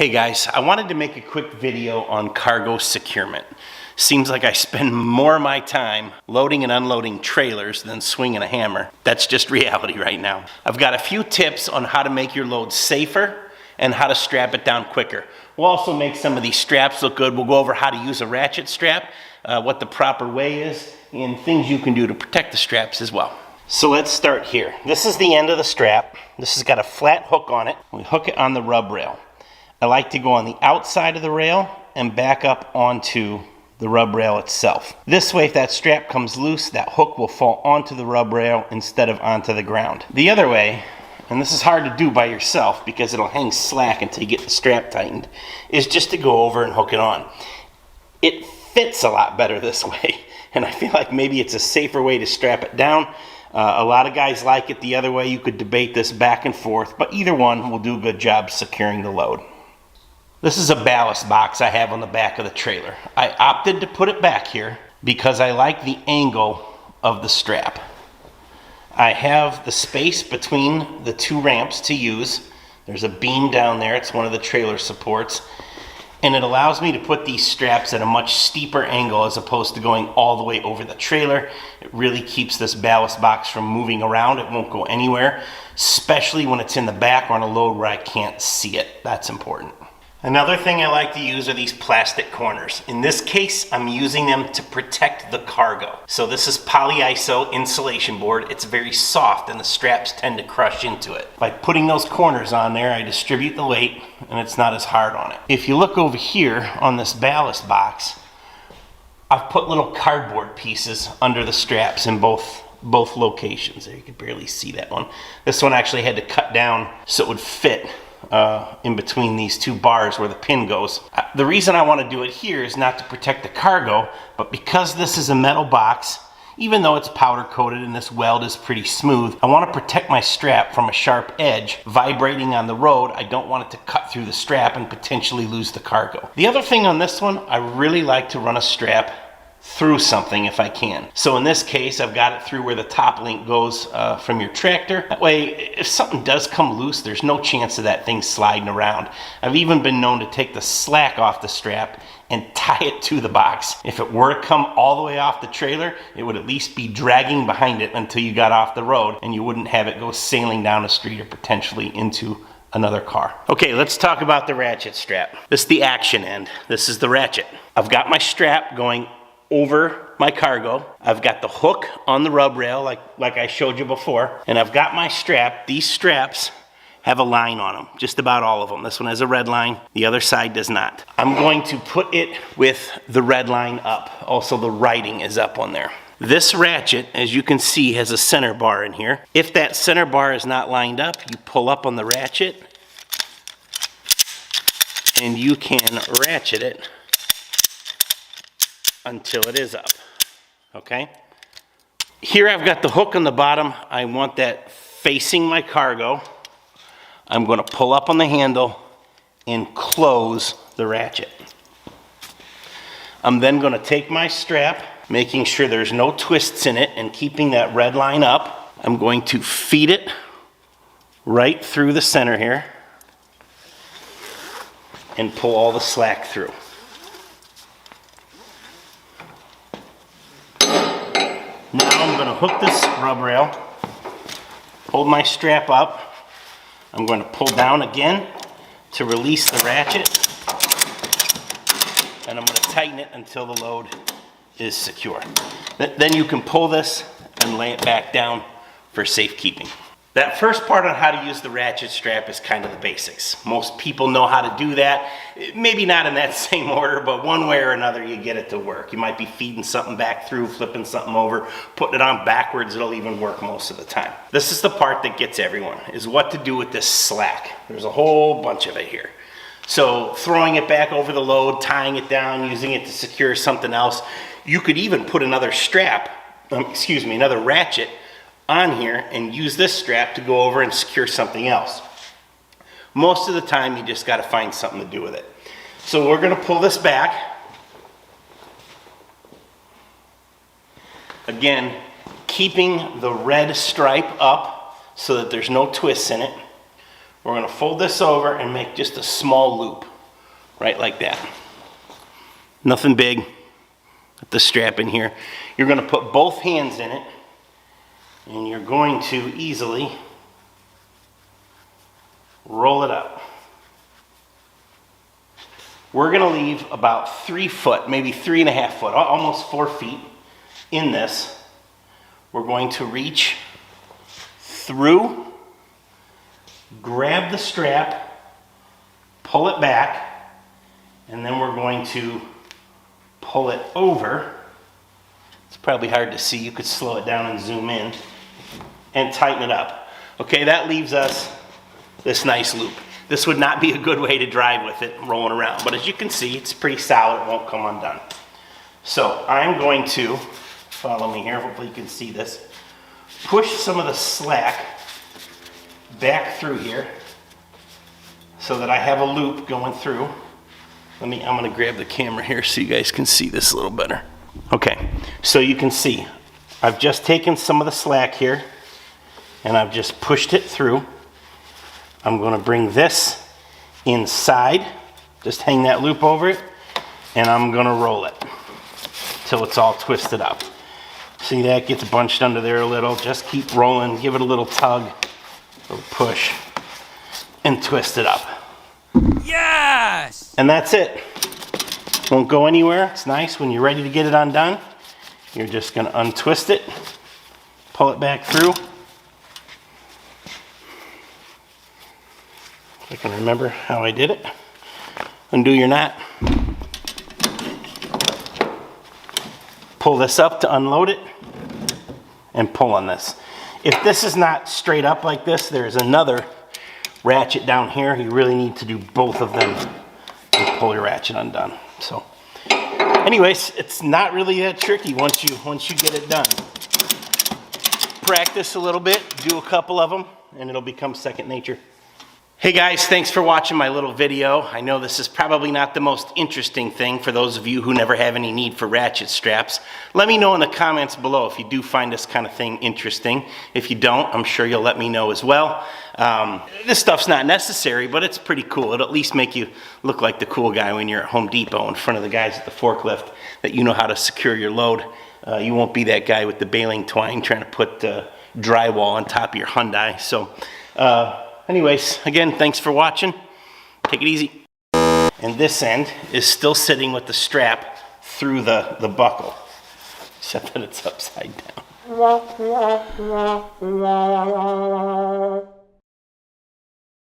Hey guys, I wanted to make a quick video on cargo securement. Seems like I spend more of my time loading and unloading trailers than swinging a hammer. That's just reality right now. I've got a few tips on how to make your load safer and how to strap it down quicker. We'll also make some of these straps look good. We'll go over how to use a ratchet strap, what the proper way is, and things you can do to protect the straps as well. So let's start here. This is the end of the strap. This has got a flat hook on it. We hook it on the rub rail. I like to go on the outside of the rail and back up onto the rub rail itself. This way, if that strap comes loose, that hook will fall onto the rub rail instead of onto the ground. The other way, and this is hard to do by yourself because it'll hang slack until you get the strap tightened, is just to go over and hook it on. It fits a lot better this way, and I feel like maybe it's a safer way to strap it down. A lot of guys like it the other way. You could debate this back and forth, but either one will do a good job securing the load. This is a ballast box I have on the back of the trailer. I opted to put it back here because I like the angle of the strap. I have the space between the two ramps to use. There's a beam down there. It's one of the trailer supports. And it allows me to put these straps at a much steeper angle as opposed to going all the way over the trailer. It really keeps this ballast box from moving around. It won't go anywhere, especially when it's in the back or on a load where I can't see it. That's important. Another thing I like to use are these plastic corners. In this case, I'm using them to protect the cargo. So this is polyiso insulation board. It's very soft and the straps tend to crush into it. By putting those corners on there, I distribute the weight and it's not as hard on it. If you look over here on this ballast box, I've put little cardboard pieces under the straps in both locations. There, you can barely see that one. This one actually had to cut down so it would fit in between these two bars where the pin goes. The reason I want to do it here is not to protect the cargo, but because this is a metal box, even though it's powder coated and this weld is pretty smooth, I want to protect my strap from a sharp edge vibrating on the road. I don't want it to cut through the strap and potentially lose the cargo. The other thing on this one, I really like to run a strap through something if I can. So in this case, I've got it through where the top link goes from your tractor. That way, if something does come loose, there's no chance of that thing sliding around. I've even been known to take the slack off the strap and tie it to the box. If it were to come all the way off the trailer, it would at least be dragging behind it until you got off the road and you wouldn't have it go sailing down the street or potentially into another car. Okay, let's talk about the ratchet strap. This is the action end. This is the ratchet. I've got my strap going over my cargo. I've got the hook on the rub rail like I showed you before, and I've got my strap. These straps have a line on them, just about all of them. This one has a red line, the other side does not. I'm going to put it with the red line up. Also, the writing is up on there. This ratchet, as you can see, has a center bar in here. If that center bar is not lined up, you pull up on the ratchet and you can ratchet it until it is up, okay? Here I've got the hook on the bottom. I want that facing my cargo. I'm gonna pull up on the handle and close the ratchet. I'm then gonna take my strap, making sure there's no twists in it and keeping that red line up. I'm going to feed it right through the center here and pull all the slack through. Now I'm going to hook this rub rail, hold my strap up. I'm going to pull down again to release the ratchet, and I'm going to tighten it until the load is secure. Then you can pull this and lay it back down for safekeeping. That first part on how to use the ratchet strap is kind of the basics. Most people know how to do that. Maybe not in that same order, but one way or another you get it to work. You might be feeding something back through, flipping something over, putting it on backwards. It'll even work most of the time. This is the part that gets everyone, is what to do with this slack. There's a whole bunch of it here. So throwing it back over the load, tying it down, using it to secure something else. You could even put another strap, another ratchet on here and use this strap to go over and secure something else. Most of the time you just got to find something to do with it. So we're going to pull this back. Again, keeping the red stripe up so that there's no twists in it. We're going to fold this over and make just a small loop. right like that. Nothing big. Put the strap in here. You're going to put both hands in it, and you're going to easily roll it up. We're going to leave about 3 foot, maybe 3.5 foot, almost 4 feet in this. We're going to reach through, grab the strap, pull it back, and then we're going to pull it over. It's probably hard to see. You could slow it down and zoom in and tighten it up. Okay, that leaves us this nice loop. This would not be a good way to drive with it rolling around, but as you can see, it's pretty solid. It won't come undone. So I'm going to, follow me here, hopefully you can see this, push some of the slack back through here so that I have a loop going through. I'm going to grab the camera here so you guys can see this a little better. Okay, so you can see I've just taken some of the slack here and I've just pushed it through. I'm going to bring this inside, just hang that loop over it, and I'm going to roll it till it's all twisted up. See, that gets bunched under there a little. Just keep rolling, give it a little tug, a little push, and twist it up. Yes! And that's it. Won't go anywhere. It's nice. When you're ready to get it undone, you're just going to untwist it, pull it back through. I can remember how I did it. Undo your knot. Pull this up to unload it and pull on this. If this is not straight up like this, there's another ratchet down here. You really need to do both of them and pull your ratchet undone. So anyways, it's not really that tricky once you get it done. Practice a little bit, do a couple of them, and it'll become second nature. Hey guys, thanks for watching my little video. I know this is probably not the most interesting thing for those of you who never have any need for ratchet straps. Let me know in the comments below if you do find this kind of thing interesting. If you don't, I'm sure you'll let me know as well. This stuff's not necessary, but it's pretty cool. It'll at least make you look like the cool guy when you're at Home Depot in front of the guys at the forklift, that you know how to secure your load. You won't be that guy with the baling twine trying to put drywall on top of your Hyundai. So, anyways, again, thanks for watching. Take it easy. And this end is still sitting with the strap through the buckle, except that it's upside down.